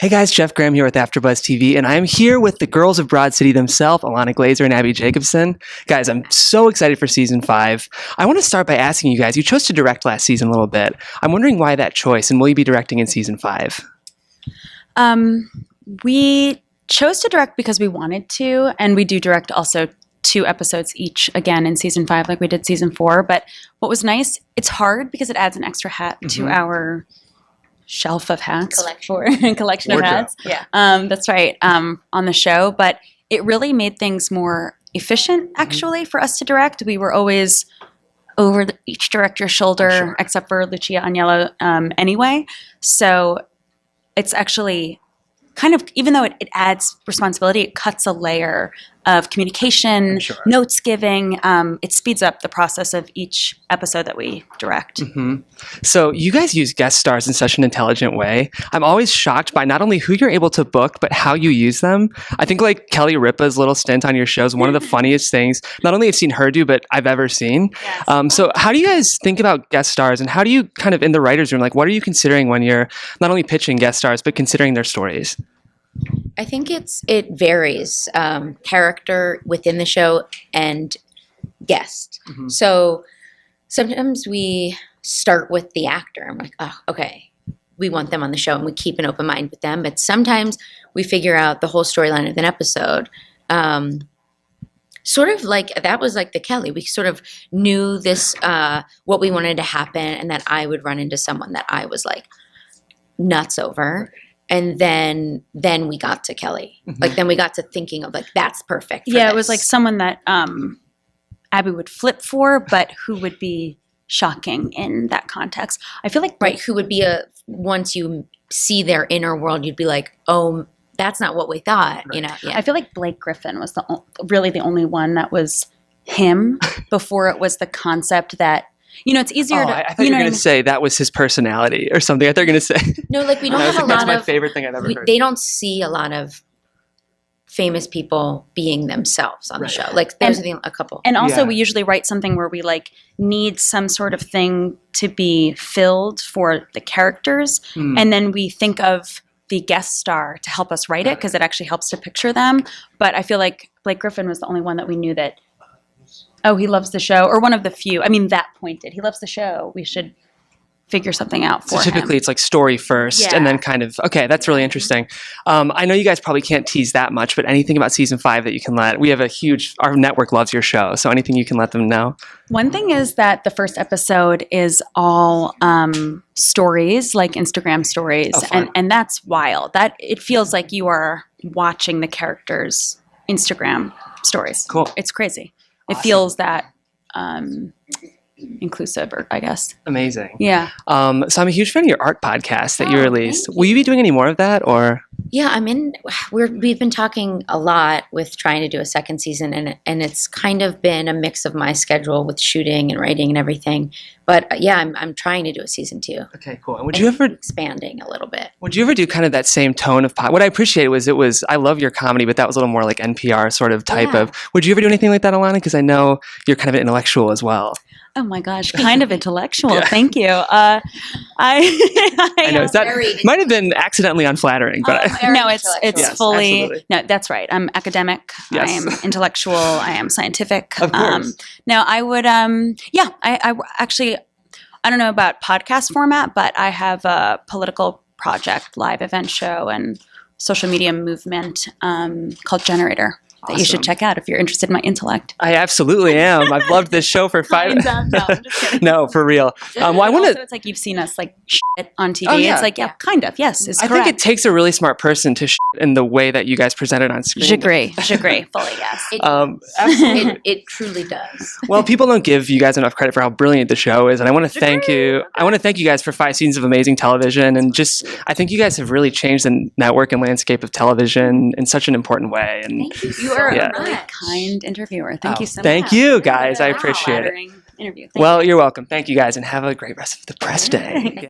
Hey guys, Jeff Graham here with AfterBuzz TV, and I'm here with the girls of Broad City themselves, Ilana Glazer and Abbi Jacobson. Guys, I'm so excited for season 5. I want to start by asking you guys, you chose to direct last season a little bit. I'm wondering why that choice, and will you be directing in season 5? We chose to direct because we wanted to, and we do direct also 2 episodes each again in season 5 like we did season 4. But what was nice, it's hard because it adds an extra hat to our shelf of hats collection of hats. Yeah. That's right. On the show, but it really made things more efficient actually for us to direct. We were always over each director's shoulder except for Lucia Agnello anyway. So it's actually kind of, even though it adds responsibility, it cuts a layer of communication, notes giving. It speeds up the process of each episode that we direct. So you guys use guest stars in such an intelligent way. I'm always shocked by not only who you're able to book, but how you use them. I think like Kelly Ripa's little stint on your show is one of the funniest things, not only I've seen her do, but I've ever seen. Yes. So how do you guys think about guest stars, and how do you kind of in the writer's room, like what are you considering when you're not only pitching guest stars, but considering their stories? I think it varies, character within the show and guest. So sometimes we start with the actor. I'm like, oh, okay, we want them on the show, and we keep an open mind with them. But sometimes we figure out the whole storyline of an episode. Sort of like, that was like the Kelly. We sort of knew this, what we wanted to happen, and that I would run into someone that I was like nuts over. And then we got to Kelly. Like, then we got to thinking of like, that's perfect for It was like someone that Abbi would flip for, but who would be shocking in that context. I feel like who would be once you see their inner world, you'd be like, oh, that's not what we thought, you know? Yeah. I feel like Blake Griffin was really the only one that was him before it was the concept that, you know, it's easier to. I thought you were going to say that was his personality or something. I thought you were going to say. No, like we don't have a lot that's of. my favorite thing I've ever heard. They don't see a lot of famous people being themselves on the show. Like there's a couple. And also we usually write something where we like need some sort of thing to be filled for the characters. And then we think of the guest star to help us write it because it actually helps to picture them. But I feel like Blake Griffin was the only one that we knew that, oh, he loves the show, or one of the few. I mean, that pointed. He loves the show. We should figure something out for him. So typically it's like story first and then kind of, okay, that's really interesting. I know you guys probably can't tease that much, but anything about season 5 that you can let, we have our network loves your show, so anything you can let them know? One thing is that the first episode is all stories, like Instagram stories, and that's wild. That it feels like you are watching the characters' Instagram stories. Cool. It's crazy. It feels that inclusive, or I guess. Amazing. Yeah. So I'm a huge fan of your art podcast that you released. Will you be doing any more of that, or? Yeah, we've been talking a lot with trying to do a second season, and it's kind of been a mix of my schedule with shooting and writing and everything. But I'm trying to do a season 2. Okay, cool. And would you ever expanding a little bit? Would you ever do kind of that same tone of what I appreciate was I love your comedy, but that was a little more like NPR sort of type of. Would you ever do anything like that, Ilana? Because I know you're kind of an intellectual as well. Oh my gosh, kind of intellectual. Thank you. I know that might have been accidentally unflattering, but no, it's fully absolutely. No. That's right. I'm academic. Yes. I am intellectual. I am scientific. Of course. Now I would. I actually. I don't know about podcast format, but I have a political project, live event show, and social media movement called Generator. That you should check out if you're interested in my intellect. I absolutely am. I've loved this show for 5 No, I'm just kidding. No, for real. I want to. It's like you've seen us like shit on TV. Oh, yeah. It's like kind of. Yes, is I correct. think it takes a really smart person to in the way that you guys present it on screen. J'agree, fully yes. Absolutely. It truly does. Well, people don't give you guys enough credit for how brilliant the show is, and I want to thank you. I want to thank you guys for 5 seasons of amazing television, and I think you guys have really changed the network and landscape of television in such an important way. And thank you. You are a really kind interviewer. Thank you so much. Thank you, guys. I appreciate it. Interview. Well, you're welcome. Thank you, guys, and have a great rest of the press day.